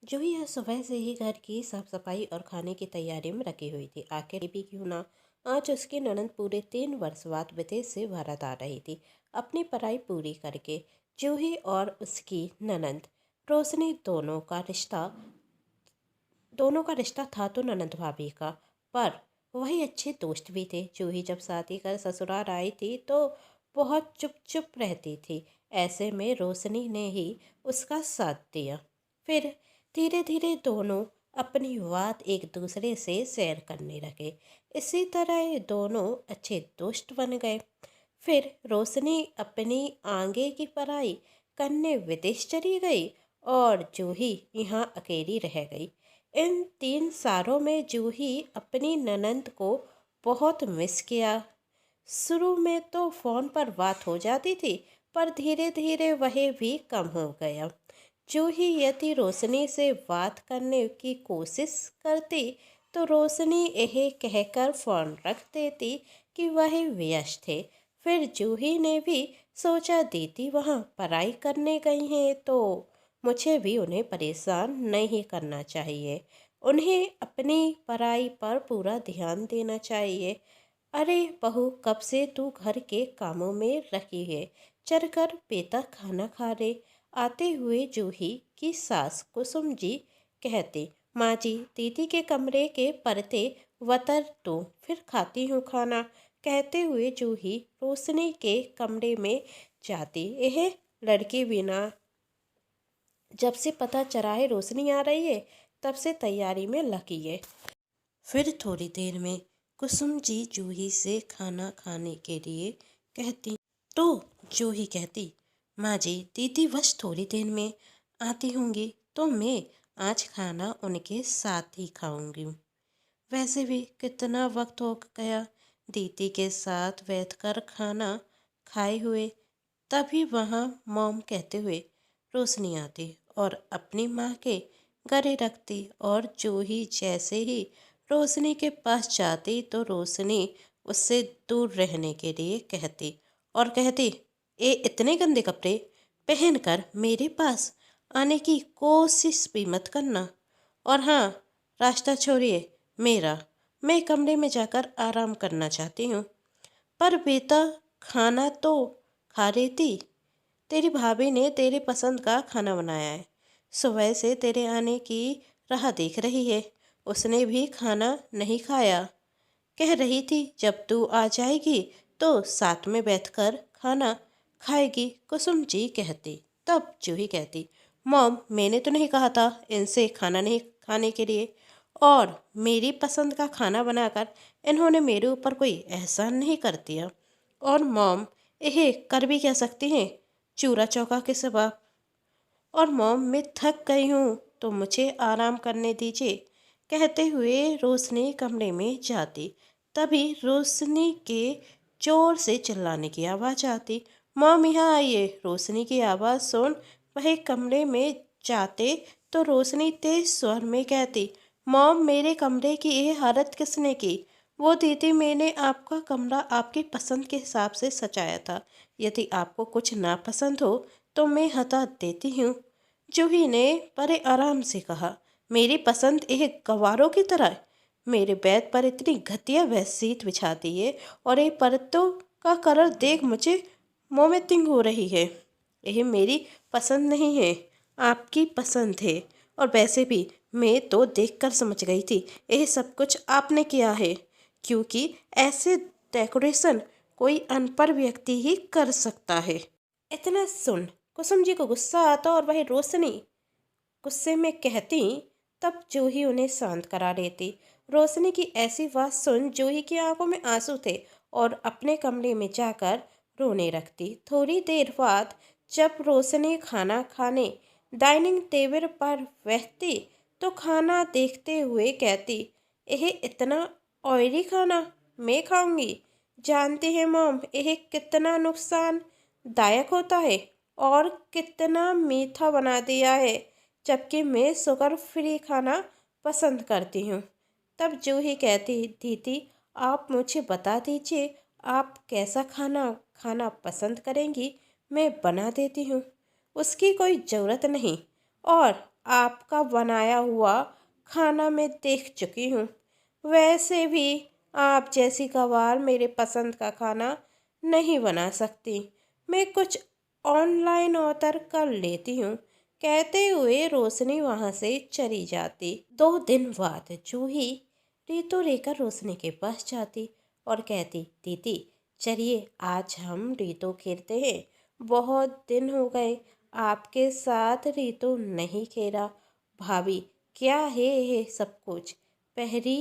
जूही आज सुबह से ही घर की साफ सफाई और खाने की तैयारी में लगी हुई थी। आखिर भी क्यों ना, आज उसकी ननद पूरे 3 वर्ष बाद विदेश से भारत आ रही थी, अपनी पढ़ाई पूरी करके। जूही और उसकी ननद रोशनी दोनों का रिश्ता था तो ननद भाभी का, पर वही अच्छे दोस्त भी थे। जूही जब शादी कर ससुराल आई थी तो बहुत चुप चुप रहती थी। ऐसे में रोशनी ने ही उसका साथ दिया। फिर धीरे धीरे दोनों अपनी बात एक दूसरे से शेयर करने लगे। इसी तरह ये दोनों अच्छे दोस्त बन गए। फिर रोशनी अपनी आगे की पढ़ाई करने विदेश चली गई और जूही यहाँ अकेली रह गई। इन 3 सालों में जूही अपनी ननंद को बहुत मिस किया। शुरू में तो फ़ोन पर बात हो जाती थी, पर धीरे धीरे वह भी कम हो गया। जूही यदि रोशनी से बात करने की कोशिश करती तो रोशनी यह कहकर फ़ोन रख देती कि वह व्यस्त थे। फिर जूही ने भी सोचा दीदी वहाँ पढ़ाई करने गई हैं तो मुझे भी उन्हें परेशान नहीं करना चाहिए। उन्हें अपनी पढ़ाई पर पूरा ध्यान देना चाहिए। अरे बहू, कब से तू घर के कामों में रही है? चलकर बेटा खाना खा ले। आते हुए जूही की सास कुसुम जी कहती, माँ जी, दीदी के कमरे के पर्दे वतर दो, फिर खाती हूँ खाना। कहते हुए जूही रोशनी के कमरे में जाती। यह लड़की बिना जब से पता चला है रोशनी आ रही है, तब से तैयारी में लगी है। फिर थोड़ी देर में कुसुम जी जूही से खाना खाने के लिए कहती तो जूही कहती, माँ जी, दीदी बस थोड़ी देर में आती होंगी तो मैं आज खाना उनके साथ ही खाऊंगी। वैसे भी कितना वक्त हो गया दीदी के साथ बैठकर खाना खाए हुए। तभी वहाँ मॉम कहते हुए रोशनी आती और अपनी माँ के गले रखती, और जूही जैसे ही रोशनी के पास जाती तो रोशनी उससे दूर रहने के लिए कहती और कहती, ये इतने गंदे कपड़े पहनकर मेरे पास आने की कोशिश भी मत करना। और हाँ, रास्ता छोड़िए मेरा, मैं कमरे में जाकर आराम करना चाहती हूँ। पर बेटा, खाना तो खा रही थी। तेरी भाभी ने तेरे पसंद का खाना बनाया है, सुबह से तेरे आने की राह देख रही है। उसने भी खाना नहीं खाया। कह रही थी जब तू आ जाएगी तो साथ में बैठकर खाना खाएगी, कुसुम जी कहती। तब जूही कहती, मॉम, मैंने तो नहीं कहा था इनसे खाना नहीं खाने के लिए, और मेरी पसंद का खाना बनाकर इन्होंने मेरे ऊपर कोई एहसान नहीं कर दिया। और मॉम, यह कर भी क्या सकती हैं चूरा चौका के सिवा। और मॉम, मैं थक गई हूँ तो मुझे आराम करने दीजिए। कहते हुए रोशनी कमरे में जाती। तभी रोशनी के जोर से चिल्लाने की आवाज़ आती। मॉम, यहाँ आइए। रोशनी की आवाज़ सुन वह कमरे में जाते तो रोशनी तेज स्वर में कहती, मॉम, मेरे कमरे की यह हालत किसने की? वो दीदी, मैंने आपका कमरा आपकी पसंद के हिसाब से सजाया था। यदि आपको कुछ नापसंद हो तो मैं हटा देती हूँ। जूही ने बड़े आराम से कहा, मेरी पसंद एक गवारों की तरह है। मेरे बेड पर इतनी घटिया बेडशीट बिछाती है और ये परतों का कलर देख मुझे वोमिटिंग हो रही है। यह मेरी पसंद नहीं है, आपकी पसंद है। और वैसे भी मैं तो देखकर समझ गई थी यह सब कुछ आपने किया है, क्योंकि ऐसे डेकोरेशन कोई अनपढ़ व्यक्ति ही कर सकता है। इतना सुन कुसुम जी को गुस्सा आता और वह रोशनी गुस्से में कहती। तब जूही उन्हें शांत करा देती। रोशनी की ऐसी बात सुन जूही की आंखों में आंसू थे और अपने कमरे में जाकर रोने लगती। थोड़ी देर बाद जब रोशनी खाना खाने डाइनिंग टेबल पर बैठती तो खाना देखते हुए कहती, यह इतना ऑयली खाना मैं खाऊंगी? जानती है मॉम, यह कितना नुकसानदायक होता है और कितना मीठा बना दिया है, जबकि मैं शुगर फ्री खाना पसंद करती हूँ। तब जूही कहती, दीदी, आप मुझे बता दीजिए आप कैसा खाना खाना पसंद करेंगी, मैं बना देती हूँ। उसकी कोई ज़रूरत नहीं। और आपका बनाया हुआ खाना मैं देख चुकी हूँ। वैसे भी आप जैसी गवार मेरे पसंद का खाना नहीं बना सकती। मैं कुछ ऑनलाइन ऑर्डर कर लेती हूँ। कहते हुए रोशनी वहाँ से चली जाती। 2 दिन बाद जूही रितु लेकर रोशनी के पास जाती और कहती, दीदी चलिए आज हम रितु खेलते हैं। बहुत दिन हो गए आपके साथ रितु नहीं खेला। भाभी क्या है ये सब कुछ? पहली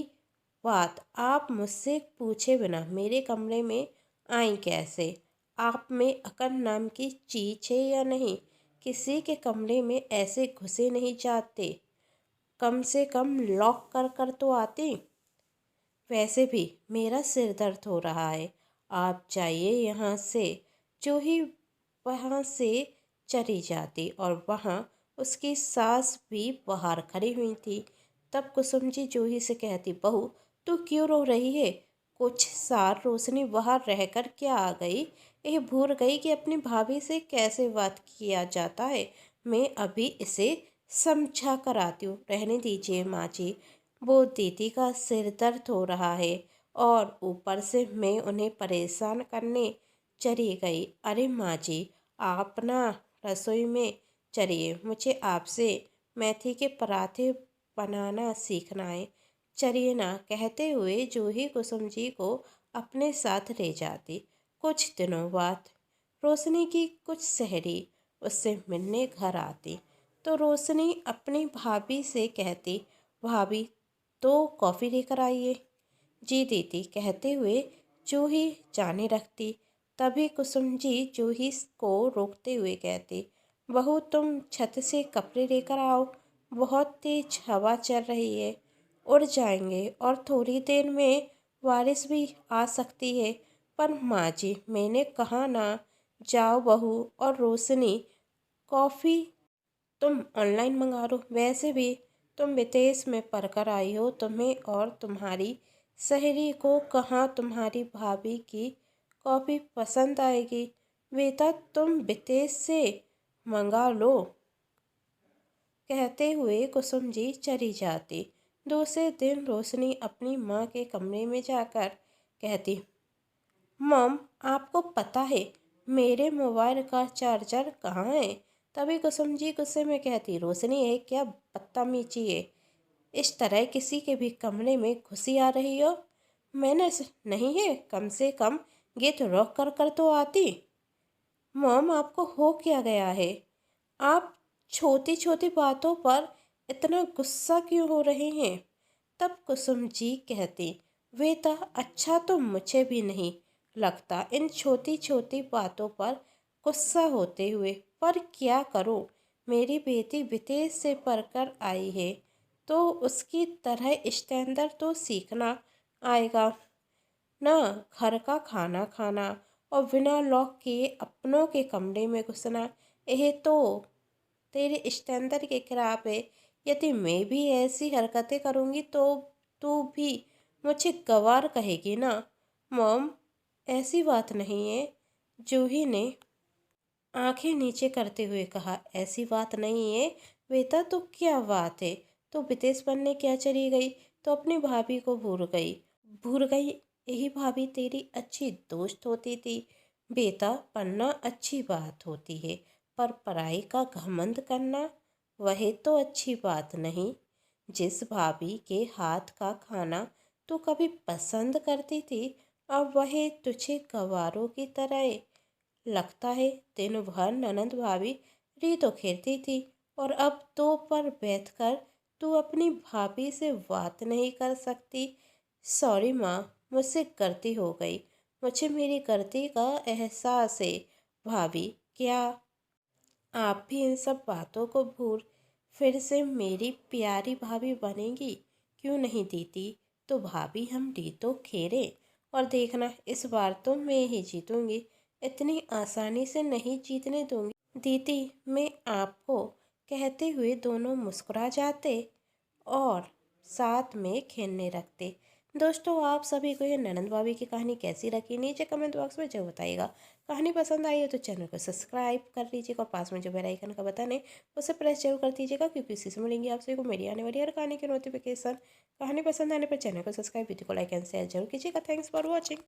बात आप मुझसे पूछे बिना मेरे कमरे में आई कैसे? आप में अकल नाम की चीज है या नहीं? किसी के कमरे में ऐसे घुसे नहीं जाते। कम से कम लॉक कर कर तो आते। वैसे भी मेरा सिर दर्द हो रहा है, आप जाइए यहाँ से। जो ही वहाँ से चली जाती और वहाँ उसकी सास भी बाहर खड़ी हुई थी। तब कुसुम जी जूही से कहती, बहू तू क्यों रो रही है? कुछ सार रोशनी बाहर रहकर क्या आ गई? यह भूल गई कि अपनी भाभी से कैसे बात किया जाता है। मैं अभी इसे समझा कर आती हूँ। रहने दीजिए माँ जी, वो दीदी का सिर दर्द हो रहा है और ऊपर से मैं उन्हें परेशान करने चली गई। अरे माँ जी आप ना रसोई में चलिए, मुझे आपसे मेथी के पराठे बनाना सीखना है। चलिए ना। कहते हुए जूही कुसुम जी को अपने साथ ले जाती। कुछ दिनों बाद रोशनी की कुछ सहेली उससे मिलने घर आती तो रोशनी अपनी भाभी से कहती, भाभी तो कॉफ़ी लेकर आइए। जी दीदी कहते हुए जूही जाने लगती। तभी कुसुम जी जूही को रोकते हुए कहती, बहू तुम छत से कपड़े लेकर आओ, बहुत तेज हवा चल रही है, उड़ जाएंगे और थोड़ी देर में बारिश भी आ सकती है। पर माँ जी मैंने कहा ना। जाओ बहू। और रोशनी कॉफ़ी तुम ऑनलाइन मंगा लो। वैसे भी तुम विदेश में पढ़कर आई हो, तुम्हें और तुम्हारी सहेली को कहाँ तुम्हारी भाभी की कॉफ़ी पसंद आएगी। बेटा तुम विदेश से मंगा लो। कहते हुए कुसुम जी चली जाती। दूसरे दिन रोशनी अपनी माँ के कमरे में जाकर कहती, मॉम आपको पता है मेरे मोबाइल का चार्जर कहाँ है? तभी कुसुम जी गुस्से में कहती, रोशनी है क्या बदतमीजी है? इस तरह किसी के भी कमरे में घुसी आ रही हो। मैंने नहीं है, कम से कम गेट लॉक कर कर तो आती। मॉम आपको हो क्या गया है? आप छोटी छोटी बातों पर इतना गुस्सा क्यों हो रहे हैं? तब कुसुम जी कहती, बेटा अच्छा तो मुझे भी नहीं लगता इन छोटी छोटी बातों पर गुस्सा होते हुए, पर क्या करूं? मेरी बेटी विदेश से पढ़कर आई है तो उसकी तरह स्टैंडर्ड तो सीखना आएगा ना। घर का खाना खाना और बिना लॉक किए अपनों के कमरे में घुसना, यह तो तेरे स्टैंडर्ड के खिलाफ है। यदि मैं भी ऐसी हरकतें करूँगी तो तू भी मुझे गवार कहेगी ना। मॉम ऐसी बात नहीं है। जूही ने आंखें नीचे करते हुए कहा, ऐसी बात नहीं है बेटा। तो क्या बात है? तो विदेश पढ़ने क्या चली गई? तो अपनी भाभी को भूल गई। यही भाभी तेरी अच्छी दोस्त होती थी। बेटा पढ़ना अच्छी बात होती है, पर पढ़ाई का घमंड करना वह तो अच्छी बात नहीं। जिस भाभी के हाथ का खाना तू कभी पसंद करती थी, अब वह तुझे गवारों की तरह लगता है। दिन भर ननद भाभी रीतो खेलती थी और अब तो पर बैठकर तू अपनी भाभी से बात नहीं कर सकती। सॉरी माँ, मुझसे गलती हो गई। मुझे मेरी गलती का एहसास है। भाभी क्या आप भी इन सब बातों को भूल फिर से मेरी प्यारी भाभी बनेगी? क्यों नहीं दीदी? तो भाभी हम रीतो खेलें और देखना इस बार तो मैं ही जीतूंगी। इतनी आसानी से नहीं जीतने दूंगी दीदी मैं आपको। कहते हुए दोनों मुस्कुरा जाते और साथ में खेलने लगते। दोस्तों आप सभी को ये ननंद भाभी की कहानी कैसी लगी नीचे कमेंट बॉक्स में जरूर बताइएगा। कहानी पसंद आई हो तो चैनल को सब्सक्राइब कर लीजिएगा और पास में जो बेल आइकन का बटन है उसे प्रेस जरूर कर दीजिएगा, क्योंकि उसी से मिलेंगी आप सभी को मेरी आने वाली हर कहानी की नोटिफिकेशन। कहानी पसंद आने पर चैनल को सब्सक्राइब, वीडियो को लाइक एंड शेयर जरूर कीजिएगा। Thanks for watching.